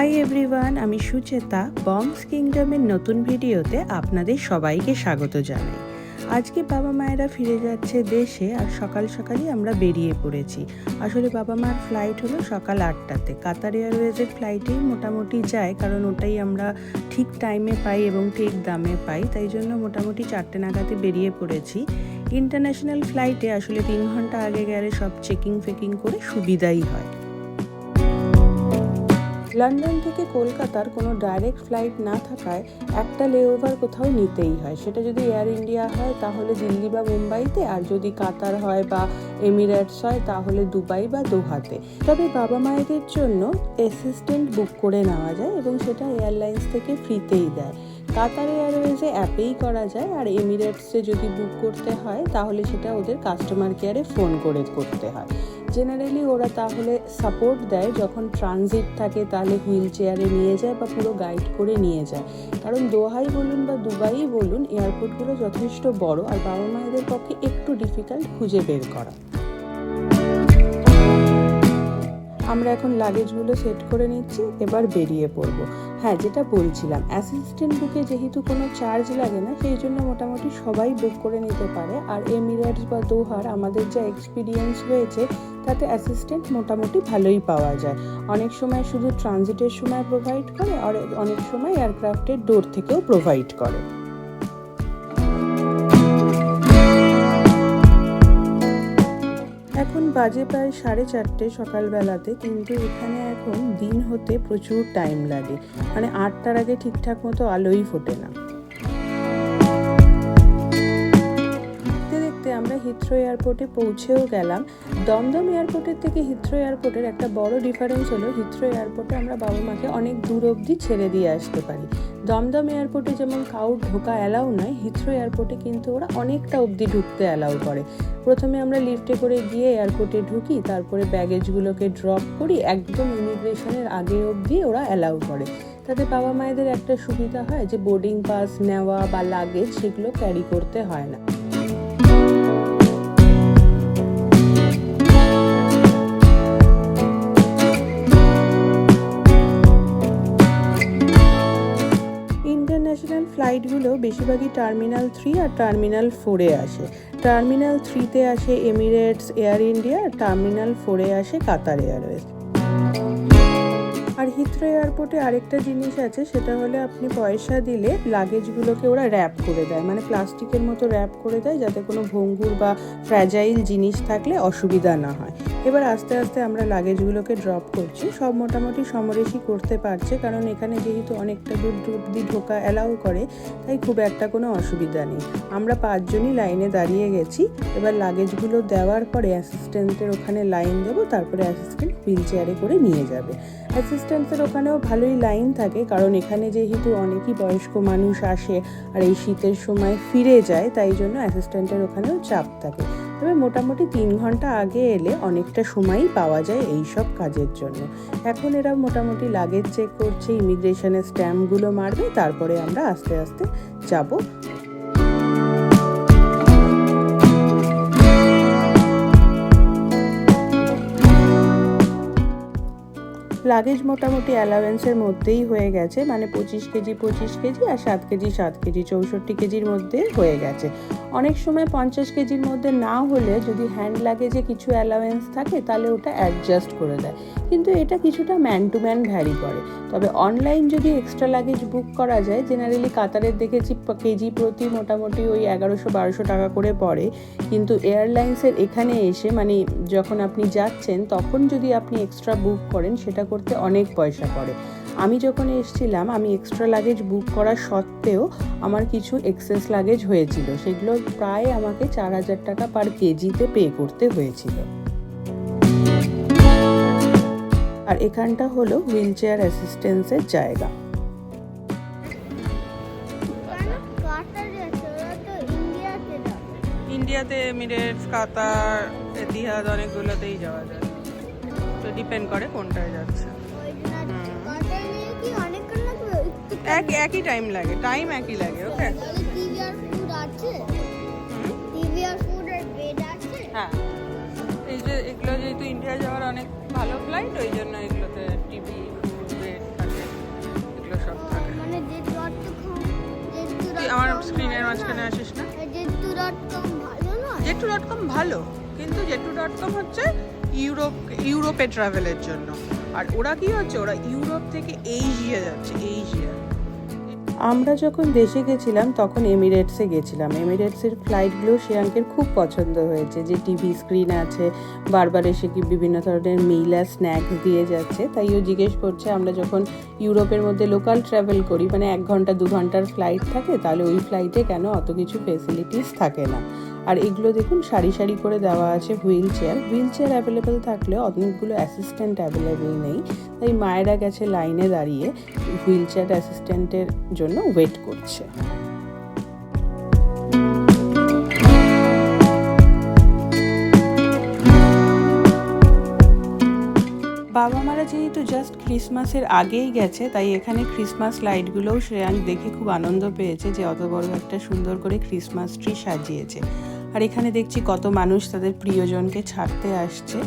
Hi everyone, আমি সুচেতা। বংস কিংডমের নতুন ভিডিওতে আপনাদের সবাইকে স্বাগত জানাই। আজকে বাবা মায়েরা ফিরে যাচ্ছে দেশে, আর সকাল সকালই আমরা বেরিয়ে পড়েছি। আসলে বাবা মার ফ্লাইট হলো সকাল 8টাতে। কাতার এয়ারওয়েজের ফ্লাইটেই মোটামুটি যায়, কারণ ওটাই আমরা ঠিক টাইমে পাই এবং ঠিক দামে পাই, তাই জন্য মোটামুটি 4টে নাগাদে বেরিয়ে পড়েছি। ইন্টারন্যাশনাল ফ্লাইটে আসলে 3 ঘন্টা আগে গেলে সব চেকিং ফেকিং করে সুবিধাই হয়। লন্ডন থেকে কলকাতার কোনো ডাইরেক্ট ফ্লাইট না থাকায় একটা লেওভার কোথাও নিতেই হয়। সেটা যদি এয়ার ইন্ডিয়া হয় তাহলে দিল্লি বা মুম্বাইতে, আর যদি কাতার হয় বা এমিরেটস হয় তাহলে দুবাই বা দোহাতে। তবে বাবা মায়েদের জন্য অ্যাসিস্ট্যান্ট বুক করে নেওয়া যায় এবং সেটা এয়ারলাইন্স থেকে ফ্রিতেই দেয়। কাতার এয়ারওয়েজে অ্যাপেই করা যায়, আর এমিরেটসে যদি বুক করতে হয় তাহলে সেটা ওদের কাস্টমার কেয়ারে ফোন করে করতে হয়। জেনারেলি ওরা তাহলে সাপোর্ট দেয়, যখন ট্রানজিট থাকে তাহলে হুইল চেয়ারে নিয়ে যায় বা পুরো গাইড করে নিয়ে যায়। কারণ দোহাই বলুন বা দুবাই বলুন, এয়ারপোর্টগুলো যথেষ্ট বড়, আর বাবা মায়েদের পক্ষে একটু ডিফিকাল্ট খুঁজে বের করা। আমরা এখন লাগেজগুলো সেট করে নিচ্ছি, এবার বেরিয়ে পড়বো। হ্যাঁ, যেটা বলছিলাম, অ্যাসিস্ট্যান্ট বুকে যেহেতু কোনো চার্জ লাগে না, সেই জন্য মোটামুটি সবাই বুক করে নিতে পারে। আর এমিরেটস বা দোহার আমাদের যা এক্সপিরিয়েন্স হয়েছে তাতে অ্যাসিস্ট্যান্ট মোটামুটি ভালোই পাওয়া যায়। অনেক সময় শুধু ট্রানজিটের সময় প্রোভাইড করে, আর অনেক সময় এয়ারক্রাফটের ডোর থেকেও প্রোভাইড করে। এখন বাজে প্রায় 4:30 সকালবেলাতে, কিন্তু এখানে এখন দিন হতে প্রচুর টাইম লাগে, মানে 8টার আগে ঠিকঠাক মতো আলোই ফোটে না। দেখতে আমরা হিথ্রো এয়ারপোর্টে পৌঁছেও গেলাম। দমদম এয়ারপোর্টের থেকে হিথ্রো এয়ারপোর্টের একটা বড় ডিফারেন্স হলো, হিথ্রো এয়ারপোর্টে আমরা বাবা মাকে অনেক দূর অবধি ছেড়ে দিয়ে আসতে পারি। দমদম এয়ারপোর্টে যেমন কাউর ঢোকা অ্যালাউ নয়, হিথ্রো এয়ারপোর্টে কিন্তু ওরা অনেকটা অবধি ঢুকতে অ্যালাউ করে। প্রথমে আমরা লিফটে করে গিয়ে এয়ারপোর্টে ঢুকি, তারপরে ব্যাগেজগুলোকে ড্রপ করি, একদম ইমিগ্রেশনের আগে অবধি ওরা অ্যালাউ করে। তাতে বাবা মায়েদের একটা সুবিধা হয় যে বোর্ডিং পাস নেওয়া বা লাগেজ সেগুলো ক্যারি করতে হয় না। ইন্টারন্যাশনাল ফ্লাইটগুলো বেশিরভাগই টার্মিনাল 3 আর টার্মিনাল 4-এ আসে। টার্মিনাল 3-তে আসে এমিরেটস, এয়ার ইন্ডিয়া, আর টার্মিনাল 4-এ আসে কাতার এয়ারওয়েজ। আর হিথ্রো এয়ারপোর্টে আরেকটা জিনিস আছে, সেটা হলে আপনি পয়সা দিলে লাগেজগুলোকে ওরা র্যাপ করে দেয়, মানে প্লাস্টিকের মতো র্যাপ করে দেয়, যাতে কোনো ভঙ্গুর বা ফ্র্যাজাইল জিনিস থাকলে অসুবিধা না হয়। এবার আস্তে আস্তে আমরা লাগেজগুলোকে ড্রপ করছি। সব মোটামুটি সমরেশি করতে পারছে, কারণ এখানে যেহেতু অনেকটা দূর অবধি ঢোকা অ্যালাউ করে, তাই খুব একটা কোনো অসুবিধা নেই। আমরা 5 জনই লাইনে দাঁড়িয়ে গেছি। এবার লাগেজগুলো দেওয়ার পরে অ্যাসিস্ট্যান্টের ওখানে লাইন দেবো, তারপরে অ্যাসিস্ট্যান্ট হুইল চেয়ারে করে নিয়ে যাবে। অ্যাসিস্ট্যান্টের ওখানেও ভালোই লাইন থাকে, কারণ এখানে যেহেতু অনেকই বয়স্ক মানুষ আসে আর এই শীতের সময় ফিরে যায়, তাই জন্য অ্যাসিস্ট্যান্টের ওখানেও চাপ থাকে। তবে মোটামুটি 3 ঘন্টা আগে এলে অনেকটা সময়ই পাওয়া যায় এই সব কাজের জন্য। এখন এরা মোটামুটি লাগেজ চেক করছে, ইমিগ্রেশনের স্ট্যাম্পগুলো মারবে, তারপরে আমরা আস্তে আস্তে যাব। লাগেজ মোটামুটি অ্যালাওয়েন্সের মধ্যেই হয়ে গেছে, মানে 25 কেজি 25 কেজি আর 7 কেজি 7 কেজি 64 কেজির মধ্যে হয়ে গেছে। অনেক সময় 50 কেজির মধ্যে না হলে যদি হ্যান্ড লাগেজে কিছু অ্যালাওয়েন্স থাকে তাহলে ওটা অ্যাডজাস্ট করে দেয়, কিন্তু এটা কিছুটা ম্যান টু ম্যান ভ্যারি করে। তবে অনলাইন যদি এক্সট্রা লাগেজ বুক করা যায়, জেনারেলি কাতারের দেখেছি কেজি প্রতি মোটামুটি ওই 1100-1200 টাকা করে পড়ে, কিন্তু এয়ারলাইন্সের এখানে এসে মানে যখন আপনি যাচ্ছেন তখন যদি আপনি এক্সট্রা বুক করেন সেটা করতে অনেক পয়সা পড়ে। আমি যখন এসেছিলাম, আমি এক্সট্রা লাগেজ বুক করা সত্ত্বেও আমার কিছু এক্সেস লাগেজ হয়েছিল, সেগুলো প্রায় আমাকে 4000 টাকা পার কেজিতে পে করতে হয়েছিল। আর এখানটা হলো হুইল চেয়ার অ্যাসিস্ট্যান্সের জায়গা। ইন্ডিয়াতে এমিরেটস, কাতার, এতিহাদ অনেকগুলোতেই যাওয়া যায়, তো ডিপেন্ড করে কোনটায় যাচ্ছে। একই টাইম লাগে, টাইম একই লাগে। ওকে, হ্যাঁ, এই যে এগুলো যেহেতু ইন্ডিয়া যাওয়ার অনেক ভালো ফ্লাইট, ওই জন্য এগুলোতে টিভি, বেড থাকে। মাঝখানে আসিস না? জেটু.কম ভালো না? জেটু.কম ভালো, কিন্তু জেটু.কম হচ্ছে ইউরোপে ট্রাভেলের জন্য। আর ওরা কি হচ্ছে, ওরা ইউরোপ থেকে এশিয়া যাচ্ছে, এশিয়া। আমরা যখন দেশে গেছিলাম তখন এমিরেটসে গেছিলাম। এমিরেটসের ফ্লাইটগুলো শ্রেয়াঙ্কের খুব পছন্দ হয়েছে, যে টিভি স্ক্রিন আছে, বারবার এসে কি বিভিন্ন ধরনের মিল আর স্ন্যাক্স দিয়ে যাচ্ছে। তাই ও জিজ্ঞেস করছে আমরা যখন ইউরোপের মধ্যে লোকাল ট্রাভেল করি, মানে 1 ঘন্টা 2 ঘন্টার ফ্লাইট থাকে, তাহলে ওই ফ্লাইটে কেন অত কিছু ফেসিলিটিস থাকে না। আর এগুলো দেখুন সারি সারি করে দেওয়া আছে হুইল চেয়ার অ্যাভেলেবেল থাকলেও অনেকগুলো অ্যাসিস্ট্যান্ট অ্যাভেলেবেল নেই। তাই মায়েরা গেছে লাইনে দাঁড়িয়ে হুইল চেয়ার অ্যাসিস্ট্যান্টের জন্য ওয়েট করছে। বাবা মারা যেহেতু জাস্ট ক্রিসমাসের আগেই গেছে, তাই এখানে ক্রিসমাস লাইটগুলোও শ্রেয়াঙ্ক দেখে খুব আনন্দ পেয়েছে, যে অত বড় একটা সুন্দর করে ক্রিসমাস ট্রি সাজিয়েছে। আর এখানে দেখছি কত মানুষ তাদের প্রিয়জনকে ছাড়তে আসছে।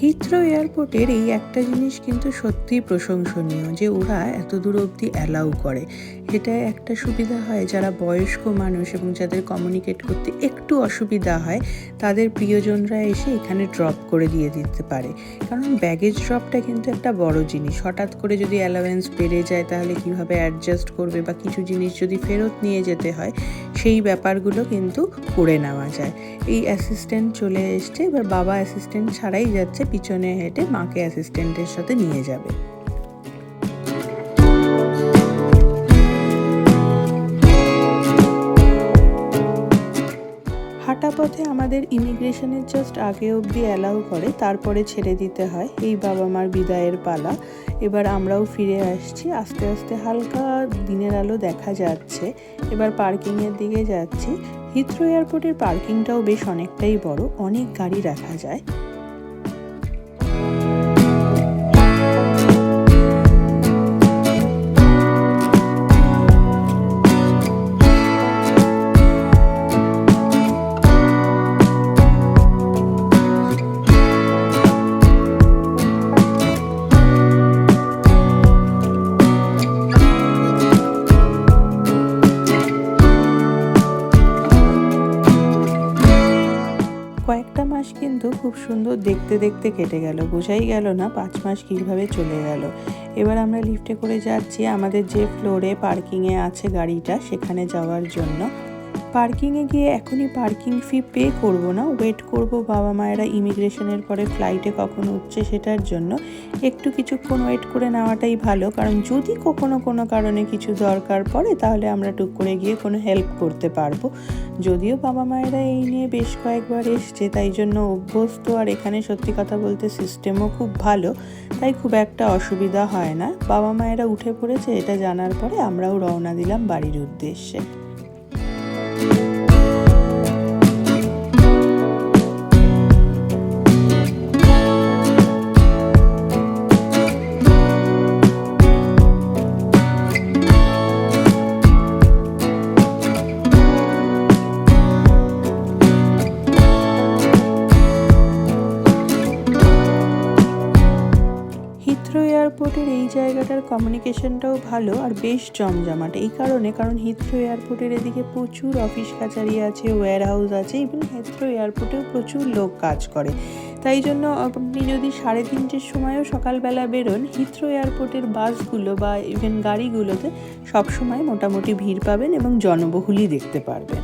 হিথ্রো এয়ারপোর্টের এই একটা জিনিস কিন্তু সত্যিই প্রশংসনীয়, যে ওরা এত দূর অবধি অ্যালাউ করে। এটা একটা সুবিধা হয় যারা বয়স্ক মানুষ এবং যাদের কমিউনিকেট করতে একটু অসুবিধা হয়, তাদের প্রিয়জনরা এসে এখানে ড্রপ করে দিয়ে দিতে পারে। কারণ ব্যাগেজ ড্রপটা কিন্তু একটা বড় জিনিস। হঠাৎ করে যদি অ্যালাওয়েন্স বেড়ে যায় তাহলে কিভাবে অ্যাডজাস্ট করবে, বা কিছু জিনিস যদি ফেরত নিয়ে যেতে হয়, সেই ব্যাপারগুলো কিন্তু করে নেওয়া যায়। এই অ্যাসিস্ট্যান্ট চলে এসছে, এবার বাবা অ্যাসিস্ট্যান্ট ছাড়াই যাচ্ছে, পিছনে হেঁটে মাকে অ্যাসিস্ট্যান্টের সাথে নিয়ে যাবে। হাঁটা পথে আমাদের ইমিগ্রেশনের জাস্ট আগে অবধি অ্যালাউ করে, তারপরে ছেড়ে দিতে হয়। এই বাবা মার বিদায়ের পালা। এবার আমরাও ফিরে আসছি, আস্তে আস্তে হালকা দিনের আলো দেখা যাচ্ছে। এবার পার্কিংয়ের দিকে যাচ্ছি। হিথ্রো এয়ারপোর্টের পার্কিংটাও বেশ অনেকটাই বড়, অনেক গাড়ি রাখা যায়। কয়েকটা মাস কিন্তু খুব সুন্দর দেখতে দেখতে কেটে গেল, বোঝাই গেল না 5 মাস কীভাবে চলে গেল। এবার আমরা লিফটে করে যাচ্ছি আমাদের যে ফ্লোরে পার্কিংয়ে আছে গাড়িটা, সেখানে যাওয়ার জন্য। পার্কিংয়ে গিয়ে এখনই পার্কিং ফি পে করব না, ওয়েট করব বাবা মায়েরা ইমিগ্রেশনের পরে ফ্লাইটে কখন উঠছে সেটার জন্য। একটু কিছুক্ষণ ওয়েট করে নেওয়াটাই ভালো, কারণ যদি কোনো কারণে কিছু দরকার পড়ে তাহলে আমরা টুক করে গিয়ে কোনো হেল্প করতে পারবো। যদিও বাবা মায়েরা এই নিয়ে বেশ কয়েকবার এসছে, তাই জন্য অভ্যস্ত। আর এখানে সত্যি কথা বলতে সিস্টেমও খুব ভালো, তাই খুব একটা অসুবিধা হয় না। বাবা মায়েরা উঠে পড়েছে এটা জানার পরে আমরাও রওনা দিলাম বাড়ির উদ্দেশ্যে। হিথ্রো এয়ারপোর্টের এই জায়গাটার কমিউনিকেশনটাও ভালো আর বেশ জমজমাট। এই কারণ হিথ্রো এয়ারপোর্টের এদিকে প্রচুর অফিস কাচারি আছে, ওয়্যার হাউস আছে, ইভেন হিথ্রো এয়ারপোর্টেও প্রচুর লোক কাজ করে। তাই জন্য আপনি যদি 3:30-র সময়ও সকালবেলা বেরোন, হিথ্রো এয়ারপোর্টের বাসগুলো বা ইভেন গাড়িগুলোতে সবসময় মোটামুটি ভিড় পাবেন এবং জনবহুলই দেখতে পারবেন।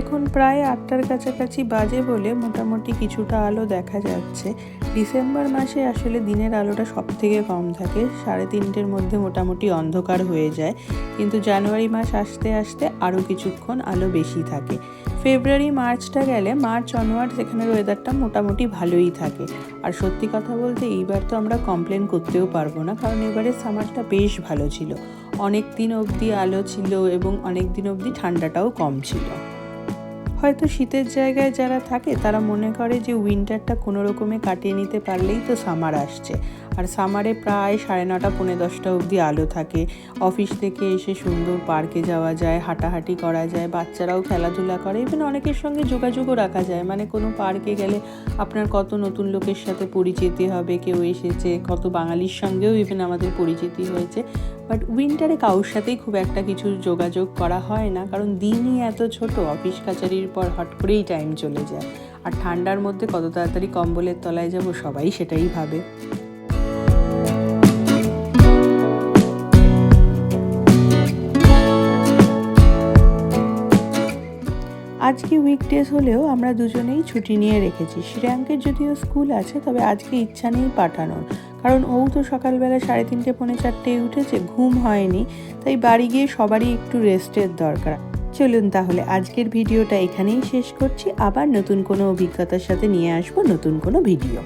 এখন প্রায় 8টার কাছাকাছি বাজে বলে মোটামুটি কিছুটা আলো দেখা যাচ্ছে। ডিসেম্বর মাসে আসলে দিনের আলোটা সব থেকে কম থাকে, 3:30-র মধ্যে মোটামুটি অন্ধকার হয়ে যায়। কিন্তু জানুয়ারি মাস আসতে আসতে আরও কিছুক্ষণ আলো বেশি থাকে। ফেব্রুয়ারি মার্চটা গেলে, মার্চ অনওয়ার্ডস এখানের ওয়েদারটা মোটামুটি ভালোই থাকে। আর সত্যি কথা বলতে এইবার তো আমরা কমপ্লেন করতেও পারবো না, কারণ এবারে সামারটা বেশ ভালো ছিল। অনেক দিন অবধি আলো ছিল এবং অনেক দিন অবধি ঠান্ডাটাও কম ছিল। হয়তো শীতের জায়গায় যারা থাকে তারা মনে করে যে উইন্টারটা কোনো রকমে কাটিয়ে নিতে পারলেই তো সামার আসছে। আর সামারে প্রায় 9:30 পৌনে 10টা অবধি আলো থাকে। অফিস থেকে এসে সুন্দর পার্কে যাওয়া যায়, হাঁটাহাঁটি করা যায়, বাচ্চারাও খেলাধুলা করে, ইভেন অনেকের সঙ্গে যোগাযোগও রাখা যায়। মানে কোনো পার্কে গেলে আপনার কত নতুন লোকের সাথে পরিচিতি হবে, কেউ এসেছে, কত বাঙালির সঙ্গেও ইভেন আমাদের পরিচিতি হয়েছে। বাট উইন্টারে কারোর সাথেই খুব একটা কিছু যোগাযোগ করা হয় না, কারণ দিনই এত ছোট, অফিস কাচারির পর হট করেই টাইম চলে যায়। আর ঠান্ডার মধ্যে কত তাড়াতাড়ি কম্বলের তলায় যাব সবাই সেটাই ভাবে। আজকে উইকডেজ হলেও আমরা দুজনেই ছুটি নিয়ে রেখেছি। শ্রেয়াঙ্কের যদিও স্কুল আছে, তবে আজকে ইচ্ছা নেই পাঠানোর, কারণ ও তো সকালবেলা 3:30 পৌনে 4টায় উঠেছে, ঘুম হয়নি, তাই বাড়ি গিয়ে সবারই একটু রেস্টের দরকার। চলুন তাহলে আজকের ভিডিওটা এখানেই শেষ করছি। আবার নতুন কোনো অভিজ্ঞতার সাথে নিয়ে আসবো নতুন কোনো ভিডিও।